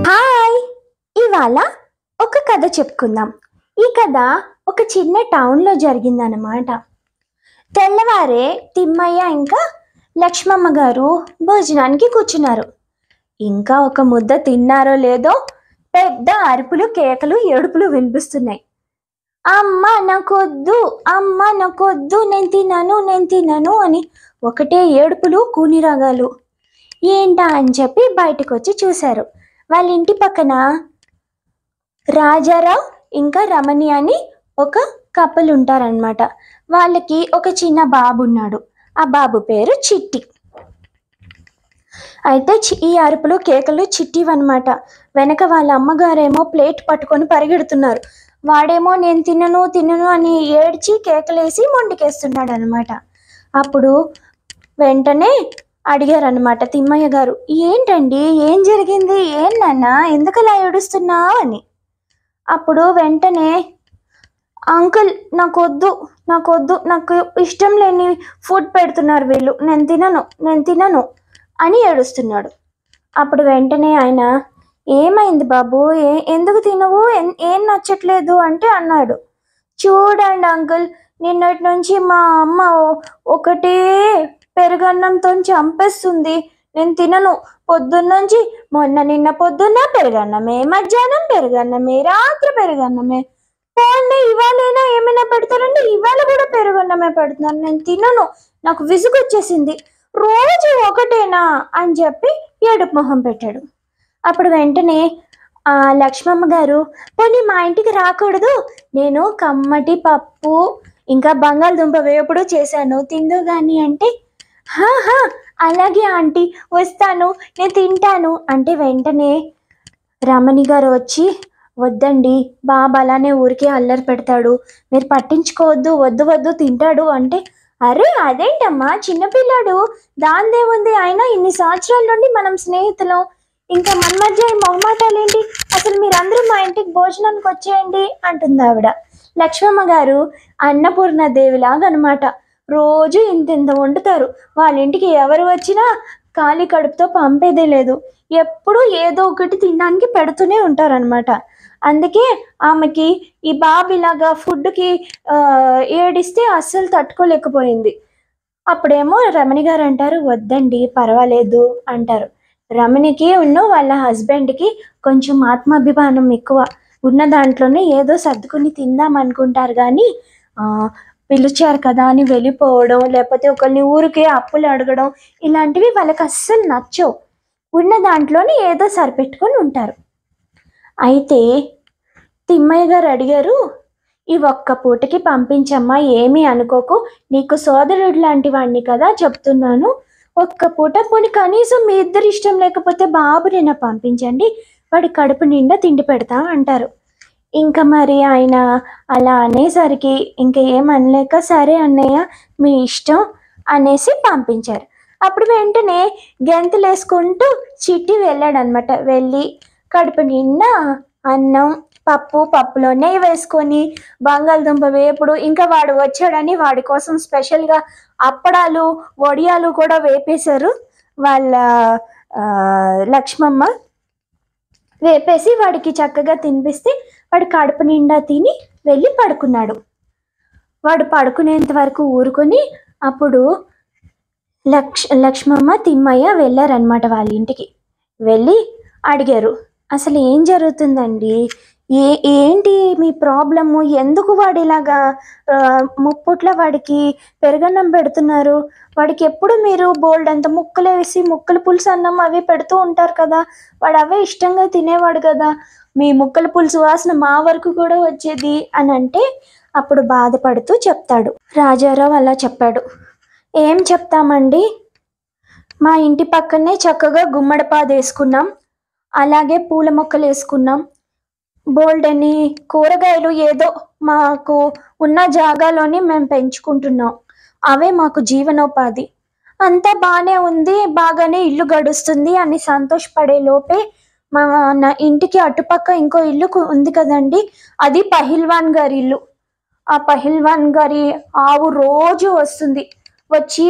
Hi! ఇవాళ ఒక కథ చెప్పుకుందాం. ఈ కథ ఒక చిన్న టౌన్లో జరిగిందన్నమాట. తెల్లవారే తిమ్మయ్య ఇంకా లక్ష్మమ్మ గారు భోజనానికి కూర్చున్నారు. ఇంకా ఒక ముద్ద తిన్నారో లేదో పెద్ద అరుపులు, కేకలు, ఏడుపులు వినిపిస్తున్నాయి. అమ్మ నాకొద్దు, అమ్మ నాకొద్దు, నేను తినను అని ఒకటే ఏడుపులు, కూనిరాగాలు. ఏంటా అని చెప్పి బయటకు వచ్చి చూశారు. వాళ్ళ ఇంటి పక్కన రాజారావు ఇంకా రమణి అని ఒక కపుల్ ఉంటారనమాట. వాళ్ళకి ఒక చిన్న బాబు ఉన్నాడు. ఆ బాబు పేరు చిట్టి. అయితే ఈ అరుపులు, కేకలు చిట్టివన్నమాట. వెనక వాళ్ళ అమ్మగారేమో ప్లేట్ పట్టుకొని పరిగెడుతున్నారు. వాడేమో నేను తినను అని ఏడ్చి కేకలేసి మొండికేస్తున్నాడు అనమాట. అప్పుడు వెంటనే అడిగారనమాట తిమ్మయ్య గారు, ఏంటండి, ఏం జరిగింది, ఏం నాన్న, ఎందుకలా ఏడుస్తున్నావు అని. అప్పుడు వెంటనే అంకుల్ నాకొద్దు, నాకు ఇష్టం లేని ఫుడ్ పెడుతున్నారు వీళ్ళు, నేను తినను అని ఏడుస్తున్నాడు. అప్పుడు వెంటనే ఆయన, ఏమైంది బాబు, ఎందుకు తినవు, ఏం నచ్చట్లేదు అంటే అన్నాడు. చూడండి అంకుల్, నిన్నటి నుంచి మా అమ్మ ఒకటే పెరుగన్నంతో చంపేస్తుంది, నేను తినను. పొద్దున్నుంచి నిన్న పొద్దున్న పెరుగన్నమే, మధ్యాహ్నం పెరుగన్నమే, రాత్రి పెరుగన్నమే. పోనీ ఇవాళైనా ఏమైనా పెడతారండి, ఇవాళ కూడా పెరుగన్నమే పెడుతున్నారు, నేను తినను, నాకు విసుగు వచ్చేసింది, రోజు ఒకటేనా అని చెప్పి ఏడుపు మొహం పెట్టాడు. అప్పుడు వెంటనే లక్ష్మమ్మ గారు, పోనీ మా ఇంటికి రాకూడదు, నేను కమ్మటి పప్పు ఇంకా బంగాళదుంప వేపుడు చేశాను, తిందు కానీ అంటే, హా అలాగే ఆంటీ, వస్తాను, నేను తింటాను అంటే వెంటనే రమణి గారు వచ్చి, వద్దండి, బాబు అలానే ఊరికే అల్లరి పెడతాడు, మీరు పట్టించుకోవద్దు, వద్దు తింటాడు అంటే, అరే అదేంటమ్మా, చిన్నపిల్లాడు, దాందేముంది, అయినా ఇన్ని సంవత్సరాల నుండి మనం స్నేహితులం, ఇంకా మన మధ్య ఈ మొహమాటాలేంటి, అసలు మీరందరూ మా ఇంటికి భోజనానికి వచ్చేయండి అంటుంది ఆవిడ. లక్ష్మమ్మ గారు అన్నపూర్ణదేవిలాగా అనమాట. రోజు ఇంత వండుతారు. వాళ్ళ ఇంటికి ఎవరు వచ్చినా ఖాళీ కడుపుతో పంపేదే లేదు. ఎప్పుడూ ఏదో ఒకటి తినడానికి పెడుతూనే ఉంటారనమాట. అందుకే ఆమెకి ఈ బాబు ఇలాగా ఫుడ్కి ఏడిస్తే అస్సలు తట్టుకోలేకపోయింది. అప్పుడేమో రమణి గారు అంటారు, వద్దండి పర్వాలేదు అంటారు. రమణికి వాళ్ళ హస్బెండ్కి కొంచెం ఆత్మాభిమానం ఎక్కువ. ఉన్న దాంట్లోనే ఏదో సర్దుకుని తిందాం అనుకుంటారు, కానీ పిలిచారు కదా అని వెళ్ళిపోవడం, లేకపోతే ఒకరిని ఊరికే అప్పులు అడగడం, ఇలాంటివి వాళ్ళకి అస్సలు నచ్చవు. ఉన్న దాంట్లోనే ఏదో సరిపెట్టుకొని ఉంటారు. అయితే తిమ్మయ్య గారు అడిగారు, ఈ ఒక్క పూటకి పంపించమ్మా, ఏమీ అనుకోకు, నీకు సోదరుడు లాంటి వాడిని కదా చెప్తున్నాను, ఒక్క పూట, పోనీ కనీసం మీ ఇద్దరు ఇష్టం లేకపోతే బాబునైనా పంపించండి, వాడి కడుపు నిండా తిండి పెడతా అంటారు. ఇంకా మరి ఆయన అలా అనేసరికి ఇంకా ఏమనలేక, సరే అన్నయ్య మీ ఇష్టం అనేసి పంపించారు. అప్పుడు వెంటనే గెంతులు వేసుకుంటూ చిట్టి వెళ్ళాడనమాట. వెళ్ళి కడుపు నిండా అన్నం, పప్పులో నెయ్యి వేసుకొని బంగాళదుంప వేపుడు, ఇంకా వాడు వచ్చాడని వాడి కోసం స్పెషల్గా అప్పడాలు, వడియాలు కూడా వేపేశారు వాళ్ళ లక్ష్మమ్మ. వేపేసి వాడికి చక్కగా తినిపిస్తే వాడు కడుపు నిండా తిని వెళ్ళి పడుకున్నాడు. వాడు పడుకునేంత వరకు ఊరుకొని అప్పుడు లక్ష్మమ్మ, తిమ్మయ్య వెళ్ళారనమాట వాళ్ళ ఇంటికి. వెళ్ళి అడిగారు, అసలు ఏం జరుగుతుందండి, ఏంటి మీ ప్రాబ్లము, ఎందుకు వాడు ఇలాగా ముప్పొట్ల వాడికి పెరుగన్నం పెడుతున్నారు, వాడికి ఎప్పుడు మీరు బోల్డ్ అంత ముక్కలు వేసి ముక్కల పులుసు అన్నం అవి పెడుతూ ఉంటారు కదా, వాడు అవే ఇష్టంగా తినేవాడు కదా, మీ ముక్కల పులుసు వాసన మా వరకు కూడా వచ్చేది అని అంటే, అప్పుడు బాధపడుతూ చెప్తాడు. రాజారావు అలా చెప్పాడు. ఏం చెప్తామండి, మా ఇంటి పక్కనే చక్కగా గుమ్మడిపాదు వేసుకున్నాం, అలాగే పూల మొక్కలు వేసుకున్నాం, బోల్డని కూరగాయలు ఏదో మాకు ఉన్న జాగాలోనే మేము పెంచుకుంటున్నాం, అవే మాకు జీవనోపాధి, అంతా బాగానే ఉంది, బాగానే ఇల్లు గడుస్తుంది అని సంతోషపడే లోపే మా ఇంటికి అటుపక్క ఇంకో ఇల్లు ఉంది కదండి, అది పహిల్వాన్ గారి ఇల్లు. ఆ పహిల్వాన్ గారి ఆవు రోజు వస్తుంది, వచ్చి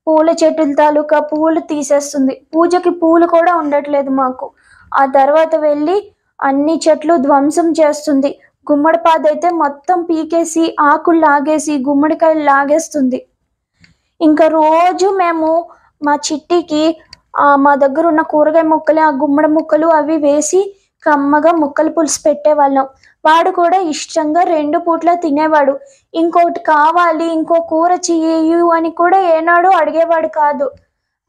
పూల చెట్టుల తాలూకా పూలు తీసేస్తుంది. పూజకి పూలు కూడా ఉండట్లేదు మాకు. ఆ తర్వాత వెళ్ళి అన్ని చెట్లు ధ్వంసం చేస్తుంది. గుమ్మడి పాదైతే మొత్తం పీకేసి ఆకులు లాగేసి గుమ్మడికాయలు లాగేస్తుంది. ఇంకా రోజు మేము మా చిట్టికి మా దగ్గర ఉన్న కూరగాయ ముక్కలు, ఆ గుమ్మడి ముక్కలు అవి వేసి కమ్మగా ముక్కల పులుసు పెట్టేవాళ్ళం. వాడు కూడా ఇష్టంగా 2 పూట్ల తినేవాడు. ఇంకోటి కావాలి, ఇంకో కూర చెయ్యు అని కూడా ఏనాడు అడిగేవాడు కాదు.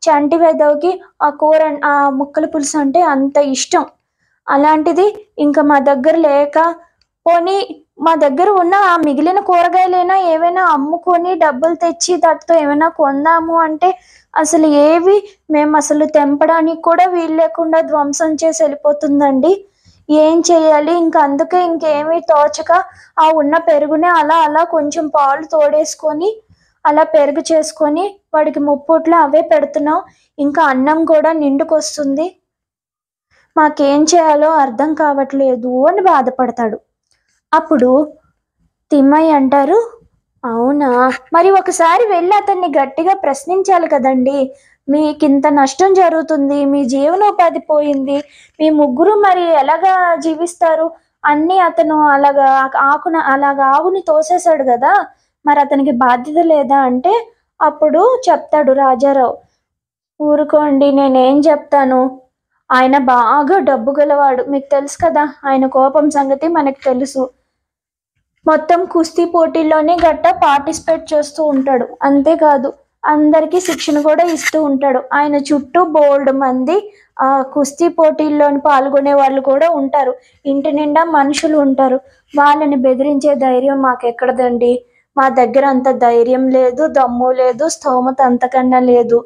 చంటి వెదవకి ఆ ముక్కల పులుసు అంటే అంత ఇష్టం. అలాంటిది ఇంకా మా దగ్గర లేక, పోనీ మా దగ్గర ఉన్న ఆ మిగిలిన కూరగాయలైనా ఏవైనా అమ్ముకొని డబ్బులు తెచ్చి దాటితో ఏమైనా కొందాము అంటే అసలు ఏవి మేము అసలు తెంపడానికి కూడా వీలు లేకుండా ధ్వంసం చేసి వెళ్ళిపోతుందండి. ఏం చేయాలి? ఇంకా అందుకే ఇంకేమీ తోచక ఆ ఉన్న పెరుగునే అలా అలా కొంచెం పాలు తోడేసుకొని అలా పెరుగు చేసుకొని వాడికి ముప్పూట్లో అవే పెడుతున్నాం. ఇంకా అన్నం కూడా నిండుకొస్తుంది. మాకేం చేయాలో అర్థం కావట్లేదు అని బాధపడతాడు. అప్పుడు తిమ్మయ్య అంటారు, అవునా, మరి ఒకసారి వెళ్ళి అతన్ని గట్టిగా ప్రశ్నించాలి కదండి. మీకింత నష్టం జరుగుతుంది, మీ జీవనోపాధి పోయింది, మీ ముగ్గురు మరి ఎలాగా జీవిస్తారు? అన్నీ అతను అలాగా ఆవుని తోసేశాడు కదా, మరి అతనికి బాధ్యత లేదా అంటే అప్పుడు చెప్తాడు రాజారావు, ఊరుకోండి, నేనేం చెప్తాను, ఆయన బాగా డబ్బు గలవాడు, మీకు తెలుసు కదా, ఆయన కోపం సంగతి మనకు తెలుసు. మొత్తం కుస్తీ పోటీల్లోనే గట్టా పార్టిసిపేట్ చేస్తూ ఉంటాడు. అంతేకాదు అందరికీ శిక్షణ కూడా ఇస్తూ ఉంటాడు. ఆయన చుట్టూ బోల్డ్ మంది ఆ కుస్తీ పోటీల్లోని పాల్గొనే వాళ్ళు కూడా ఉంటారు. ఇంటి నిండా మనుషులు ఉంటారు. వాళ్ళని బెదిరించే ధైర్యం మాకెక్కడదండి. మా దగ్గర అంత ధైర్యం లేదు, దమ్ము లేదు, స్తోమత అంతకన్నా లేదు.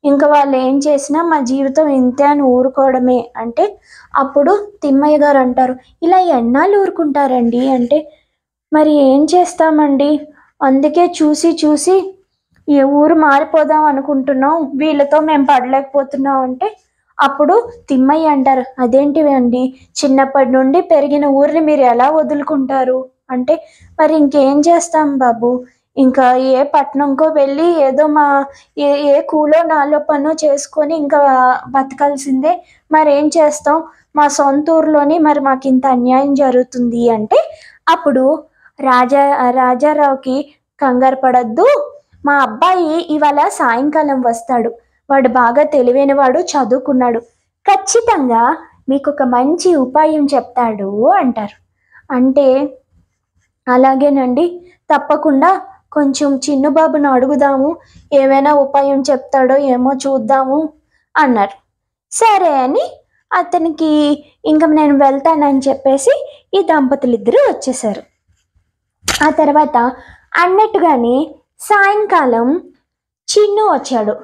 ఇంకా వాళ్ళు ఏం చేసినా మా జీవితం ఇంతే అని ఊరుకోవడమే అంటే అప్పుడు తిమ్మయ్య గారు అంటారు, ఇలా ఎన్నాళ్ళు ఊరుకుంటారండి అంటే, మరి ఏం చేస్తామండి, అందుకే చూసి ఏ ఊరు మారిపోదాం అనుకుంటున్నాం, వీళ్ళతో మేము పడలేకపోతున్నాం అంటే అప్పుడు తిమ్మయ్య అంటారు, అదేంటివి అండి, చిన్నప్పటి నుండి పెరిగిన ఊరిని మీరు ఎలా వదులుకుంటారు అంటే, మరి ఇంకేం చేస్తాం బాబు, ఇంకా ఏ పట్టణంకో వెళ్ళి ఏదో ఏ కూలో నాలో పనో చేసుకొని ఇంకా బతకాల్సిందే, మరేం చేస్తాం, మా సొంత ఊర్లోని మరి మాకు ఇంత అన్యాయం జరుగుతుంది అంటే అప్పుడు రాజారావుకి కంగారు పడద్దు, మా అబ్బాయి ఇవాళ సాయంకాలం వస్తాడు, వాడు బాగా తెలివైనవాడు, చదువుకున్నాడు, ఖచ్చితంగా మీకు ఒక మంచి ఉపాయం చెప్తాడు అంటారు. అంటే అలాగేనండి, తప్పకుండా కొంచెం చిన్నుబాబును అడుగుదాము, ఏమైనా ఉపాయం చెప్తాడో ఏమో చూద్దాము అన్నారు. సరే అని అతనికి ఇంకా నేను వెళ్తానని చెప్పేసి ఈ దంపతులు ఇద్దరు వచ్చేసారు. ఆ తర్వాత అన్నట్టుగానే సాయంకాలం చిన్ను వచ్చాడు.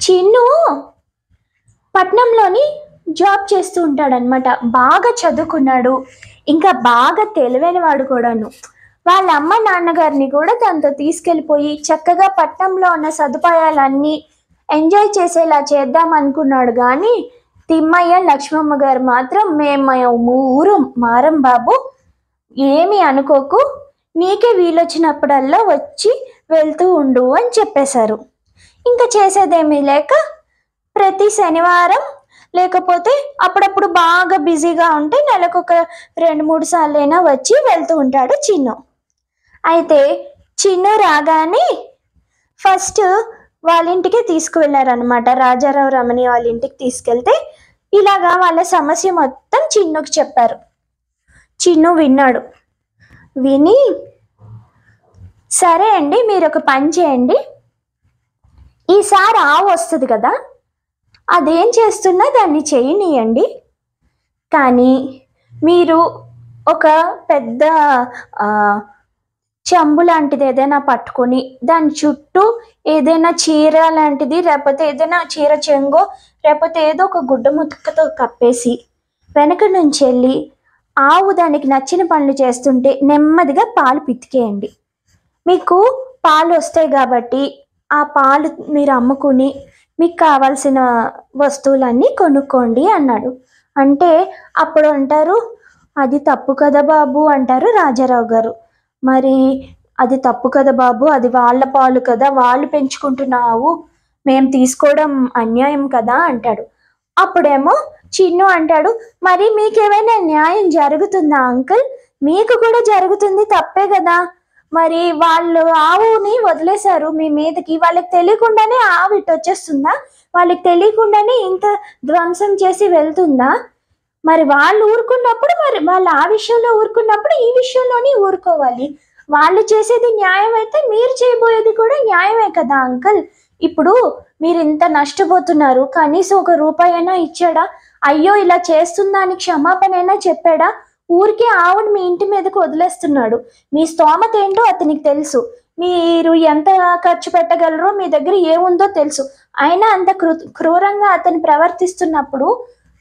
చిన్ను పట్నంలోని జాబ్ చేస్తూ ఉంటాడనమాట. బాగా చదువుకున్నాడు, ఇంకా బాగా తెలివైన వాడు కూడాను. వాళ్ళ అమ్మ నాన్నగారిని కూడా తనతో తీసుకెళ్ళిపోయి చక్కగా పట్నంలో ఉన్న సదుపాయాలన్నీ ఎంజాయ్ చేసేలా చేద్దాం అనుకున్నాడు. కానీ తిమ్మయ్య లక్ష్మమ్మ గారు మాత్రం మేము ఊరు మారం బాబు, ఏమీ అనుకోకు, నీకే వీలొచ్చినప్పుడల్లా వచ్చి వెళ్తూ ఉండు అని చెప్పేశారు. ఇంకా చేసేదేమీ లేక ప్రతి శనివారం లేకపోతే అప్పుడప్పుడు బాగా బిజీగా ఉంటే నెలకు ఒక 2-3 సార్లైనా వచ్చి వెళ్తూ ఉంటాడు చిన్ను. అయితే చిన్ను రాగానే ఫస్ట్ వాళ్ళ ఇంటికి తీసుకువెళ్ళారనమాట. రాజారావు రమణి వాళ్ళ ఇంటికి తీసుకెళ్తే ఇలాగా వాళ్ళ సమస్య మొత్తం చిన్నుకి చెప్పారు. చిన్ను విన్నాడు. విని, సరే అండి, మీరు ఒక పని చేయండి, ఈసారి ఆవు వస్తుంది కదా, అదేం చేస్తున్నా దాన్ని చేయనీయండి, కానీ మీరు ఒక పెద్ద చెంబు లాంటిది ఏదైనా పట్టుకొని దాని చుట్టూ ఏదైనా చీర లాంటిది, లేకపోతే ఏదైనా చీర చెంగో, లేకపోతే ఏదో ఒక గుడ్డ ముక్కతో కప్పేసి వెనక నుంచి వెళ్ళి ఆవు దానికి నచ్చిన పనులు చేస్తుంటే నెమ్మదిగా పాలు పితికేయండి. మీకు పాలు వస్తాయి కాబట్టి ఆ పాలు మీరు అమ్ముకుని మీకు కావాల్సిన వస్తువులన్నీ కొనుక్కోండి అన్నాడు. అంటే అప్పుడు అంటారు, అది తప్పు కదా బాబు అంటారు రాజారావు గారు. మరి అది తప్పు కదా బాబు, అది వాళ్ళ పాలు కదా, వాళ్ళు పెంచుకుంటున్న ఆవు, మేము తీసుకోవడం అన్యాయం కదా అంటాడు. అప్పుడేమో చిన్ను అంటాడు, మరి మీకేమైనా న్యాయం జరుగుతుందా అంకుల్? మీకు కూడా జరుగుతుంది, తప్పే కదా. మరి వాళ్ళు ఆవుని వదిలేశారు మీ మీదకి, వాళ్ళకి తెలియకుండానే ఆవు ఇటు వచ్చేస్తుందా? వాళ్ళకి తెలియకుండానే ఇంత ధ్వంసం చేసి వెళ్తుందా? మరి వాళ్ళు ఊరుకున్నప్పుడు, మరి వాళ్ళు ఆ విషయంలో ఊరుకున్నప్పుడు ఈ విషయంలోనే ఊరుకోవాలి. వాళ్ళు చేసేది న్యాయం అయితే మీరు చేయబోయేది కూడా న్యాయమే కదా అంకుల్. ఇప్పుడు మీరు ఇంత నష్టపోతున్నారు, కనీసం ఒక రూపాయి అయినా ఇచ్చాడా? అయ్యో ఇలా చేస్తుందా అని క్షమాపణ అయినా చెప్పాడా? ఊరికే ఆవుని మీ ఇంటి మీదకి వదిలేస్తున్నాడు. మీ స్తోమత ఏంటో అతనికి తెలుసు, మీరు ఎంత ఖర్చు పెట్టగలరో మీ దగ్గర ఏముందో తెలుసు. అయినా అంత క్రూరంగా అతను ప్రవర్తిస్తున్నప్పుడు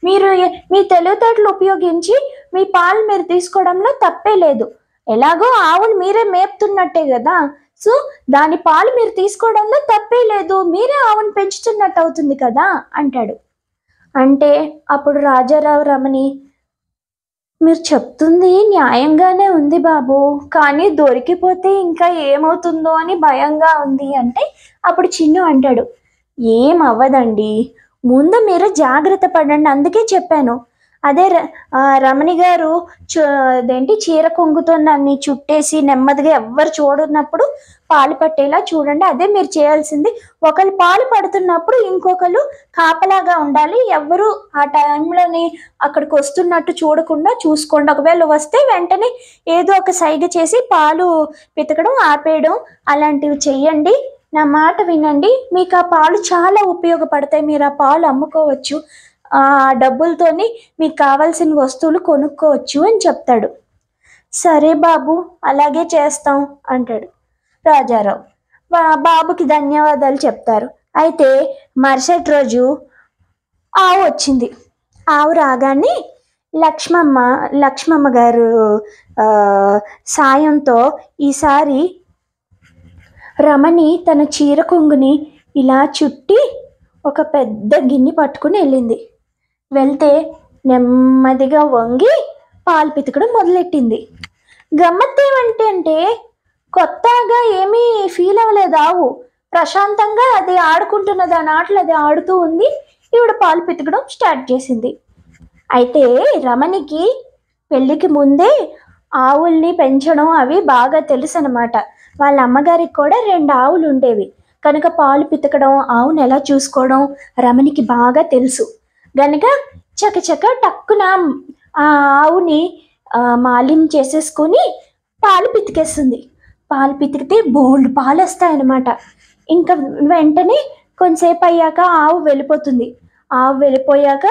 మీరు మీ తెలివితేటలు ఉపయోగించి మీ పాలు మీరు తీసుకోవడంలో తప్పే లేదు. ఎలాగో ఆవును మీరే మేపుతున్నట్టే కదా, సో దాని పాలు మీరు తీసుకోవడంలో తప్పే లేదు, మీరే ఆవును పెంచుతున్నట్టు అవుతుంది కదా అంటాడు. అంటే అప్పుడు రాజారావు రమణి, మీరు చెప్తుంది న్యాయంగానే ఉంది బాబు, కానీ దొరికిపోతే ఇంకా ఏమవుతుందో అని భయంగా ఉంది అంటే అప్పుడు చిన్ను అంటాడు, ఏం అవ్వదండి, ముందు మీరు జాగ్రత్త పడండి, అందుకే చెప్పాను. అదే రమణి గారు అదేంటి చీర కొంగుతో నన్ను చుట్టేసి నెమ్మదిగా ఎవ్వరు చూడనప్పుడు పాలు పట్టేలా చూడండి, అదే మీరు చేయాల్సింది. ఒకరు పాలు పడుతున్నప్పుడు ఇంకొకరు కాపలాగా ఉండాలి, ఎవరు ఆ టైంలోని అక్కడికి వస్తున్నట్టు చూడకుండా చూసుకోండి. ఒకవేళ వస్తే వెంటనే ఏదో ఒక సైగ చేసి పాలు పితకడం ఆపేయడం అలాంటివి చెయ్యండి. నా మాట వినండి, మీకు ఆ పాలు చాలా ఉపయోగపడతాయి, మీరు ఆ పాలు అమ్ముకోవచ్చు, ఆ డబ్బులతోని మీకు కావాల్సిన వస్తువులు కొనుక్కోవచ్చు అని చెప్తాడు. సరే బాబు అలాగే చేస్తాం అంటాడు రాజారావు. బాబుకి ధన్యవాదాలు చెప్తారు. అయితే మరుసటి రోజు ఆవు వచ్చింది. ఆవు రాగానే లక్ష్మమ్మ గారు సాయంతో ఈసారి రమణి తన చీర కొంగుని ఇలా చుట్టి ఒక పెద్ద గిన్నె పట్టుకుని వెళ్ళింది. వెళ్తే నెమ్మదిగా వంగి పాలు పితకడం మొదలెట్టింది. గమ్మత్తు ఏమంటే కొత్తగా ఏమీ ఫీల్ అవ్వలేదు ఆవు, ప్రశాంతంగా అది ఆడుకుంటున్న దాని ఆటలు అది ఆడుతూ ఉంది. ఈవిడ పాలు పితకడం స్టార్ట్ చేసింది. అయితే రమణికి పెళ్ళికి ముందే ఆవుల్ని పెంచడం అవి బాగా తెలుసు అనమాట. వాళ్ళ అమ్మగారికి కూడా 2 ఆవులు ఉండేవి కనుక పాలు పితకడం, ఆవును ఎలా చూసుకోవడం రమణికి బాగా తెలుసు గనుక చకచక టక్కున ఆ ఆవుని మాలిం చేసేసుకొని పాలు పితికేస్తుంది. పాలు పితికితే బోల్డ్ పాలు వస్తాయన్నమాట. ఇంకా వెంటనే కొంతసేపు అయ్యాక ఆవు వెళ్ళిపోతుంది. ఆవు వెళ్ళిపోయాక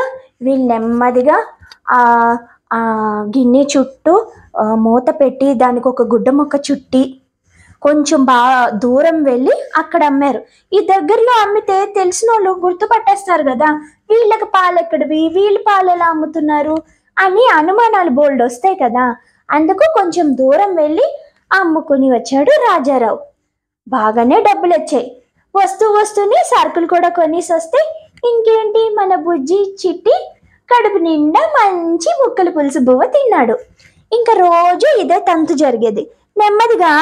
వీళ్ళు నెమ్మదిగా ఆ గిన్నె చుట్టూ మూత పెట్టి దానికి ఒక గుడ్డ మొక్క చుట్టి కొంచెం బాగా దూరం వెళ్ళి అక్కడ అమ్మారు. ఈ దగ్గరలో అమ్మితే తెలిసిన వాళ్ళు గుర్తుపట్టేస్తారు కదా, వీళ్ళకి పాలు ఎక్కడివి, వీళ్ళు పాలు ఎలా అమ్ముతున్నారు అని అనుమానాలు బోల్డ్ వస్తాయి కదా. అందుకు కొంచెం దూరం వెళ్ళి అమ్ముకుని వచ్చాడు రాజారావు. బాగానే డబ్బులు వచ్చాయి. వస్తూనే సరుకులు కూడా కొనేసి వస్తే ఇంకేంటి, మన బుజ్జి చిట్టి కడుపు నిండా మంచి ముక్కల పులుసు బువ్వ తిన్నాడు. ఇంకా రోజు ఇదే తంతు జరిగేది. నెమ్మదిగా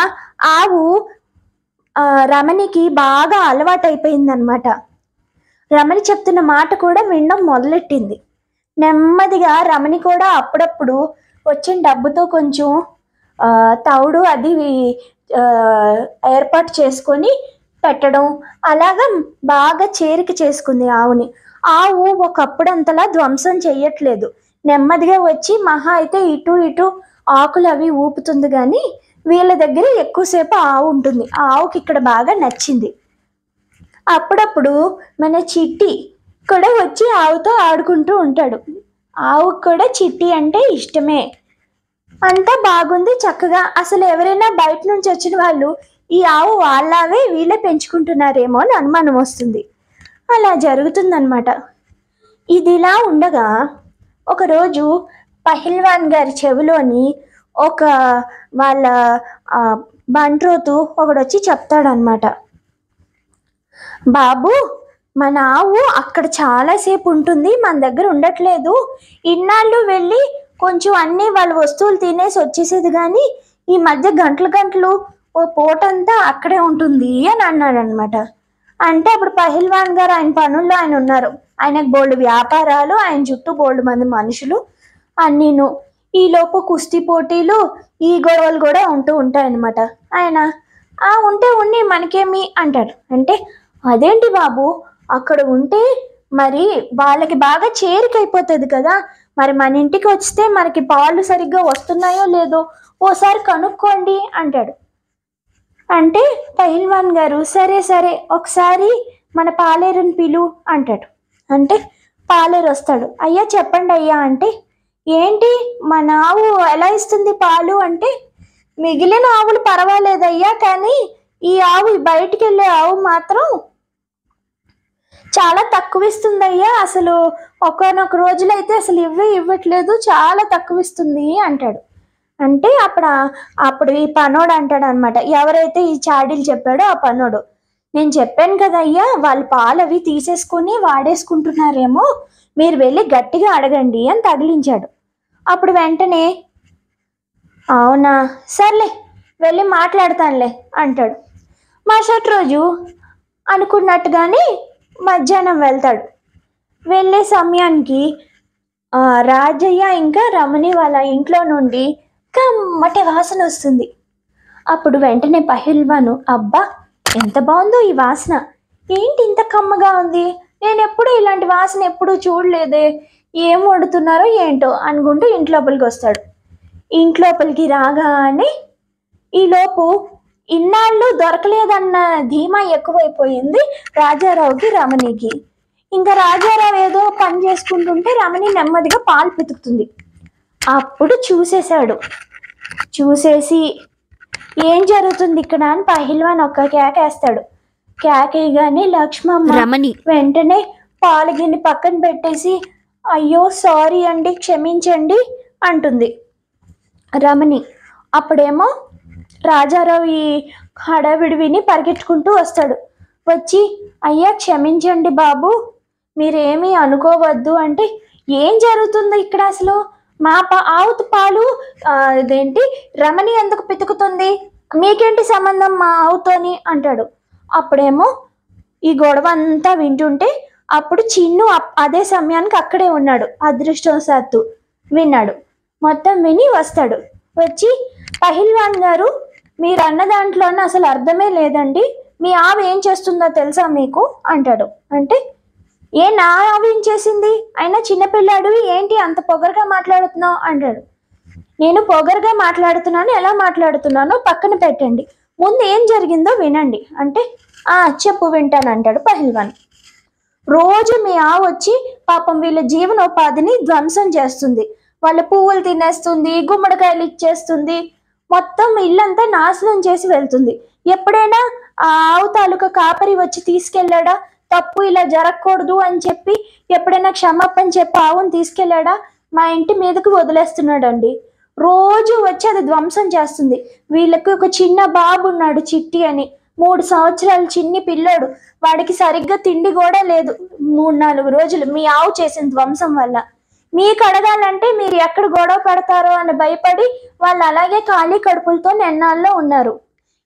ఆవు రమణికి బాగా అలవాటైపోయిందనమాట. రమణి చెప్తున్న మాట కూడా వినడం మొదలెట్టింది. నెమ్మదిగా రమణి కూడా అప్పుడప్పుడు వచ్చిన డబ్బుతో కొంచెం తౌడు అది ఏర్పాటు చేసుకొని పెట్టడం అలాగా బాగా చేరిక చేసుకుంది ఆవుని. ఆవు ఒకప్పుడంతలా ధ్వంసం చెయ్యట్లేదు. నెమ్మదిగా వచ్చి మహా అయితే ఇటు ఇటు ఆకులు అవి ఊపుతుంది, కానీ వీళ్ళ దగ్గర ఎక్కువసేపు ఆవు ఉంటుంది. ఆ ఆవుకి ఇక్కడ బాగా నచ్చింది. అప్పుడప్పుడు మన చిట్టి కూడా వచ్చి ఆవుతో ఆడుకుంటూ ఉంటాడు. ఆవుకు కూడా చిట్టి అంటే ఇష్టమే. అంతా బాగుంది చక్కగా. అసలు ఎవరైనా బయట నుంచి వచ్చిన వాళ్ళు ఈ ఆవు వాళ్ళవే వీళ్ళే పెంచుకుంటున్నారేమో అని అనుమానం వస్తుంది. అలా జరుగుతుందన్నమాట. ఇదిలా ఉండగా ఒకరోజు పహిల్వాన్ గారి చెవిలోని ఒక వాళ్ళ బంట్రోతు ఒకడొచ్చి చెప్తాడనమాట, బాబు మన ఆవు అక్కడ చాలాసేపు ఉంటుంది, మన దగ్గర ఉండట్లేదు. ఇన్నాళ్ళు వెళ్ళి కొంచెం అన్నీ వాళ్ళ వస్తువులు తినేసి వచ్చేసేది, కానీ ఈ మధ్య గంటలు ఓ పూటంతా అక్కడే ఉంటుంది అని అన్నాడు అనమాట. అంటే అప్పుడు పహిల్వాన్ గారు ఆయన పనుల్లో ఆయన ఉన్నారు. ఆయనకు బోల్డ్ వ్యాపారాలు, ఆయన చుట్టూ బోల్డ్ మంది మనుషులు అన్నీను. ఈలోపు కుస్తీ పోటీలు ఈ గొడవలు కూడా ఉంటూ ఉంటాయన్నమాట. ఆయన ఉంటే ఉండి మనకేమి అంటాడు. అంటే అదేంటి బాబు, అక్కడ ఉంటే మరి వాళ్ళకి బాగా చేరికైపోతుంది కదా, మరి మన ఇంటికి వస్తే మనకి పాలు సరిగ్గా వస్తున్నాయో లేదో ఓసారి కనుక్కోండి అంటాడు. అంటే పహిల్వాన్ గారు సరే సరే ఒకసారి మన పాలేరుని పిలు అంటాడు. అంటే పాలేరు వస్తాడు. అయ్యా చెప్పండి అయ్యా అంటే, ఏంటి మన ఆవు ఎలా ఇస్తుంది పాలు అంటే, మిగిలిన ఆవులు పర్వాలేదయ్యా, కానీ ఈ ఆవు బయటికి వెళ్ళే ఆవు మాత్రం చాలా తక్కువ ఇస్తుందయ్యా, అసలు ఒకనొక రోజులైతే అసలు ఇవ్వట్లేదు, చాలా తక్కువ ఇస్తుంది అంటాడు. అంటే అప్పుడు ఈ పనోడు అంటాడు అనమాట, ఎవరైతే ఈ చాడీలు చెప్పాడో ఆ పనోడు, నేను చెప్పాను కదయ్యా వాళ్ళు పాలు అవి తీసేసుకొని వాడేసుకుంటున్నారేమో, మీరు వెళ్ళి గట్టిగా అడగండి అని తగిలించాడు. అప్పుడు వెంటనే అవునా సర్లే వెళ్ళి మాట్లాడతానులే అంటాడు. మరుసటి రోజు అనుకున్నట్టుగానే మధ్యాహ్నం వెళ్తాడు. వెళ్ళే సమయానికి రాజయ్య ఇంకా రమణి వాళ్ళ ఇంట్లో నుండి కమ్మటి వాసన వస్తుంది. అప్పుడు వెంటనే పహిల్వాను, అబ్బా ఎంత బాగుందో ఈ వాసన, ఏంటి ఇంత కమ్మగా ఉంది, నేను ఎప్పుడు ఇలాంటి వాసన ఎప్పుడూ చూడలేదే, ఏం వండుతున్నారో ఏంటో అనుకుంటూ ఇంట్లోపలికి వస్తాడు. ఇంట్లోపలికి రాగానే ఈలోపు ఇన్నాళ్ళు దొరకలేదన్న ధీమా ఎక్కువైపోయింది రాజారావుకి రమణికి. ఇంకా రాజారావు ఏదో పని చేసుకుంటుంటే రమణి నెమ్మదిగా పాలు పితుకుతుంది. అప్పుడు చూసేసి ఏం జరుగుతుంది ఇక్కడ అని పహిల్వాన్ ఒక్క కేకేస్తాడు. కేకేయగానే లక్ష్మమ్మ రమణి వెంటనే పాలు గిన్నె పక్కన పెట్టేసి, అయ్యో సారీ అండి క్షమించండి అంటుంది రమణి. అప్పుడేమో రాజారావు ఈ హడావిడి విని పరిగెట్టుకుంటూ వస్తాడు. వచ్చి, అయ్యా క్షమించండి బాబు, మీరేమీ అనుకోవద్దు అంటే, ఏం జరుగుతుంది ఇక్కడ అసలు, మా ఆవు పాలు ఇదేంటి రమణి ఎందుకు పితుకుతుంది, మీకేంటి సంబంధం మా ఆవుతోని అంటాడు. అప్పుడేమో ఈ గొడవ అంతా వింటుంటే అప్పుడు చిన్ను అదే సమయానికి అక్కడే ఉన్నాడు. అదృష్టవశాత్తు విన్నాడు. మొత్తం విని వస్తాడు. వచ్చి, పహిల్వాన్ గారు మీరు అన్న దాంట్లోనే అసలు అర్థమే లేదండి, మీ ఆవు ఏం చేస్తుందో తెలుసా మీకు అంటాడు. అంటే నా ఆవు ఏం చేసింది, అయినా చిన్నపిల్లాడు ఏంటి అంత పొగరుగా మాట్లాడుతున్నావు అంటాడు. నేను పొగరుగా మాట్లాడుతున్నాను, ఎలా మాట్లాడుతున్నానో పక్కన పెట్టండి, ముందు ఏం జరిగిందో వినండి అంటే, చెప్పు వింటాను అంటాడు పహిల్వాన్. రోజు మీ ఆవు వచ్చి పాపం వీళ్ళ జీవనోపాధిని ధ్వంసం చేస్తుంది, వాళ్ళ పువ్వులు తినేస్తుంది, గుమ్మడికాయలు ఇచ్చేస్తుంది, మొత్తం ఇల్లంతా నాశనం చేసి వెళ్తుంది. ఎప్పుడైనా ఆ ఆవు తాలూకా కాపరి వచ్చి తీసుకెళ్ళాడా, తప్పు ఇలా జరగకూడదు అని చెప్పి ఎప్పుడైనా క్షమాపణ చెప్పి ఆవును తీసుకెళ్ళాడా, మా ఇంటి మీదకు వదిలేస్తున్నాడండి, రోజు వచ్చి అది ధ్వంసం చేస్తుంది. వీళ్ళకి ఒక చిన్న బాబు ఉన్నాడు చిట్టి అని, 3 సంవత్సరాలు చిన్ని పిల్లోడు, వాడికి సరిగ్గా తిండి కూడా లేదు 3-4 రోజులు మీ ఆవు చేసిన ధ్వంసం వల్ల. మీకు అడగాలంటే మీరు ఎక్కడ గొడవ పెడతారో అని భయపడి వాళ్ళు అలాగే ఖాళీ కడుపులతో నెన్నాళ్ళలో ఉన్నారు.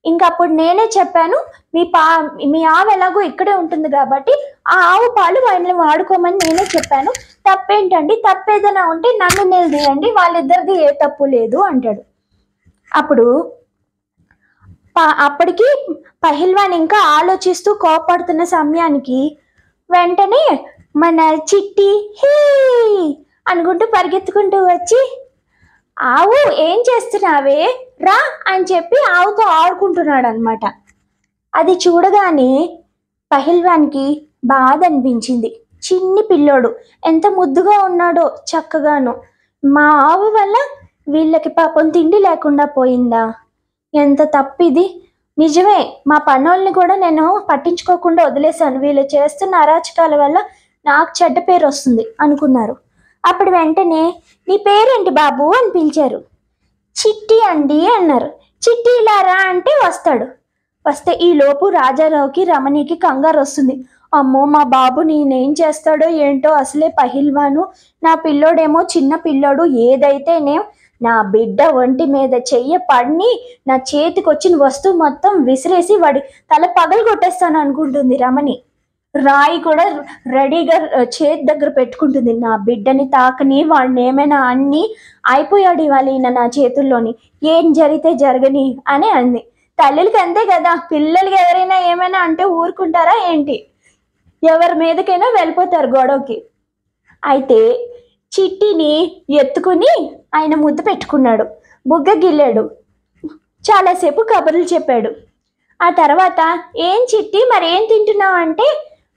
ఇంకప్పుడు నేనే చెప్పాను, మీ ఆవు ఎలాగో ఇక్కడే ఉంటుంది కాబట్టి ఆ ఆవు పాలు వాళ్ళని వాడుకోమని నేనే చెప్పాను, తప్పేంటండి, తప్పేదైనా ఉంటే నన్ను నిలదీయండి, వాళ్ళిద్దరిది ఏ తప్పు లేదు అంటాడు. అప్పటికి పహిల్వాన్ ఇంకా ఆలోచిస్తూ కోపడుతున్న సమయానికి వెంటనే మన చిట్టి హే అనుకుంటూ పరిగెత్తుకుంటూ వచ్చి, ఆవు ఏం చేస్తున్నావే రా అని చెప్పి ఆవుతో ఆడుకుంటున్నాడు అనమాట. అది చూడగానే పహిల్వాన్కి బాధ అనిపించింది. చిన్ని పిల్లోడు ఎంత ముద్దుగా ఉన్నాడో చక్కగాను, మా ఆవు వల్ల వీళ్ళకి పాపం తిండి లేకుండా పోయిందా, ఎంత తప్పిది, నిజమే మా పనుల్ని కూడా నేను పట్టించుకోకుండా వదిలేశాను, వీళ్ళు చేస్తున్న అరాచకాల వల్ల నాకు చెడ్డ పేరు వస్తుంది అనుకున్నారు. అప్పుడు వెంటనే నీ పేరేంటి బాబు అని పిలిచారు. చిట్టి అండి అన్నారు. చిట్టి ఇలా రా అంటే వస్తే ఈలోపు రాజారావుకి రమణికి కంగారు వస్తుంది. అమ్మో మా బాబు నేనేం చేస్తాడో ఏంటో, అసలే పహిల్వాను, నా పిల్లోడేమో చిన్న పిల్లోడు, ఏదైతేనే నా బిడ్డ ఒంటి మీద చెయ్య పడిని నా చేతికి వచ్చిన వస్తువు మొత్తం విసిరేసి వాడి తల పగలు కొట్టేస్తాను అనుకుంటుంది రమణి. రాయి కూడా రెడీగా చేతి దగ్గర పెట్టుకుంటుంది. నా బిడ్డని తాకని వాడిని ఏమైనా అన్ని అయిపోయాడు ఇవాళ ఈయన నా చేతుల్లోని, ఏం జరిగితే జరగని అని అంది. తల్లులకి అంతే కదా, పిల్లలకి ఎవరైనా ఏమైనా అంటే ఊరుకుంటారా ఏంటి, ఎవరి మీదకైనా వెళ్ళిపోతారు గొడవకి. అయితే చిట్టిని ఎత్తుకుని ఆయన ముద్దు పెట్టుకున్నాడు, బుగ్గ గిల్లాడు, చాలాసేపు కబుర్లు చెప్పాడు. ఆ తర్వాత ఏం చిట్టి మరేం తింటున్నావు అంటే,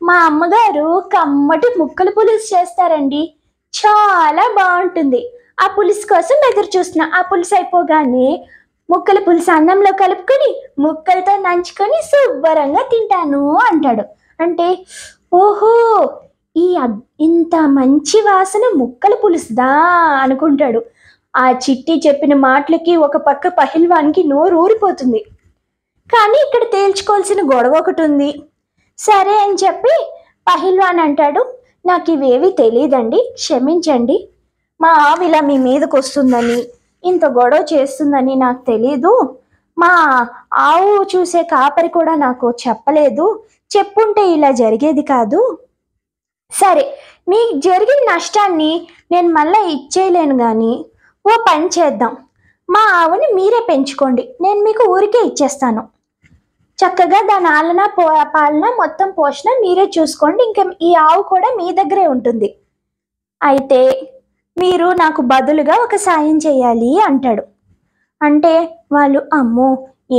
మా అమ్మగారు కమ్మటి ముక్కల పులుసు చేస్తారండి, చాలా బాగుంటుంది, ఆ పులుసు కోసం ఎదురు చూస్తున్నా, ఆ పులుసు అయిపోగానే ముక్కల పులుసు అన్నంలో కలుపుకొని ముక్కలతో నంచుకొని శుభ్రంగా తింటాను అంటాడు. అంటే ఓహో ఇంత మంచి వాసన ముక్కల పులుసుదా అనుకుంటాడు. ఆ చిట్టి చెప్పిన మాటలకి ఒక పక్క పహిల్వాన్కి నోరు ఊరిపోతుంది. కానీ ఇక్కడ తేల్చుకోవాల్సిన గొడవ ఒకటి ఉంది. సరే అని చెప్పి పహిల్వాన్ అంటాడు, నాకు ఇవేవి తెలియదండి, క్షమించండి, మా ఆవిలా మీ మీదకి వస్తుందని ఇంత గొడవ చేస్తుందని నాకు తెలీదు, మా ఆవు చూసే కాపరి కూడా నాకు చెప్పలేదు, చెప్పుంటే ఇలా జరిగేది కాదు. సరే మీకు జరిగిన నష్టాన్ని నేను మళ్ళీ ఇచ్చేయలేను, కానీ ఓ పని చేద్దాం, మా ఆవుని మీరే పెంచుకోండి, నేను మీకు ఊరికే ఇచ్చేస్తాను, చక్కగా దాని ఆలన పాలన మొత్తం పోషణ మీరే చూసుకోండి, ఇంకా ఈ ఆవు కూడా మీ దగ్గరే ఉంటుంది, అయితే మీరు నాకు బదులుగా ఒక సాయం చేయాలి అంటాడు. అంటే వాళ్ళు అమ్మో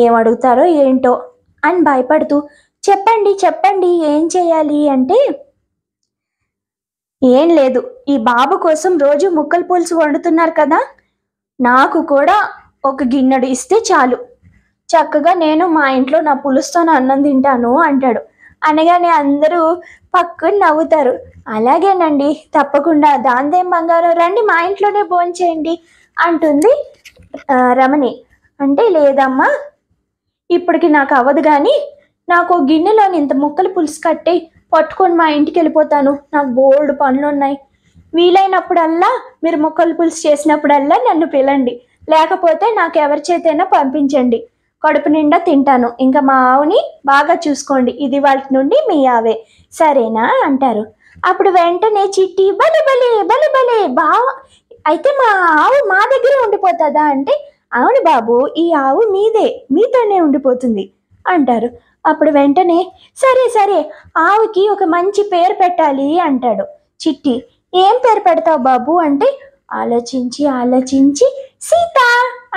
ఏం అడుగుతారో ఏంటో అని భయపడుతూ చెప్పండి చెప్పండి ఏం చేయాలి అంటే, ఏం లేదు, ఈ బాబు కోసం రోజు ముక్కల పులుసు వండుతున్నారు కదా, నాకు కూడా ఒక గిన్నెడు ఇస్తే చాలు, చక్కగా నేను మా ఇంట్లో నా పులుసుతో అన్నం తింటాను అంటాడు. అనగానే అందరూ పక్కన నవ్వుతారు. అలాగేనండి, తప్పకుండా, దాందేం బంగారం, రండి మా ఇంట్లోనే భోంచేయండి అంటుంది రమణి. అంటే లేదమ్మా, ఇప్పటికి నాకు అవ్వదు, కానీ నాకు గిన్నెలోని ఇంత ముక్కల పులుసు కట్టి పట్టుకొని మా ఇంటికి వెళ్ళిపోతాను, నాకు బోల్డ్ పనులు ఉన్నాయి, వీలైనప్పుడల్లా మీరు ముక్కల పులుసు చేసినప్పుడల్లా నన్ను పిలండి, లేకపోతే నాకు ఎవరి చేతైనా పంపించండి, కడుపు నిండా తింటాను, ఇంకా మా ఆవుని బాగా చూసుకోండి, ఇది వాళ్ళ నుండి మీ ఆవే, సరేనా అంటారు. అప్పుడు వెంటనే చిట్టి బలే బలే బలే బలే అయితే మా ఆవు మా దగ్గరే ఉండిపోతుందా అంటే, అవును బాబు, ఈ ఆవు మీదే, మీతోనే ఉండిపోతుంది అంటారు. అప్పుడు వెంటనే సరే సరే ఆవుకి ఒక మంచి పేరు పెట్టాలి అంటాడు చిట్టి. ఏం పేరు పెడతావు బాబు అంటే, ఆలోచించి ఆలోచించి సీత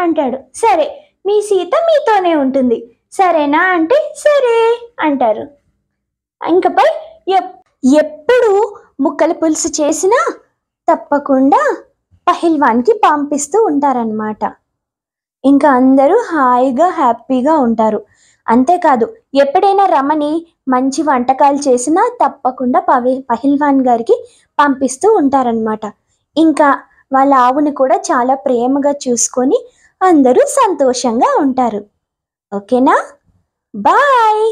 అంటాడు. సరే మీ సీత మీతోనే ఉంటుంది సరేనా అంటే, సరే అంటారు. ఇంకపై ఎప్పుడు ముక్కల పులుసు చేసినా తప్పకుండా పహిల్వాన్కి పంపిస్తూ ఉంటారనమాట. ఇంకా అందరూ హాయిగా హ్యాపీగా ఉంటారు. అంతేకాదు, ఎప్పుడైనా రమణి మంచి వంటకాలు చేసినా తప్పకుండా పహిల్వాన్ గారికి పంపిస్తూ ఉంటారనమాట. ఇంకా వాళ్ళ ఆవుని కూడా చాలా ప్రేమగా చూసుకొని అందరూ సంతోషంగా ఉంటారు. ఓకేనా, బాయ్.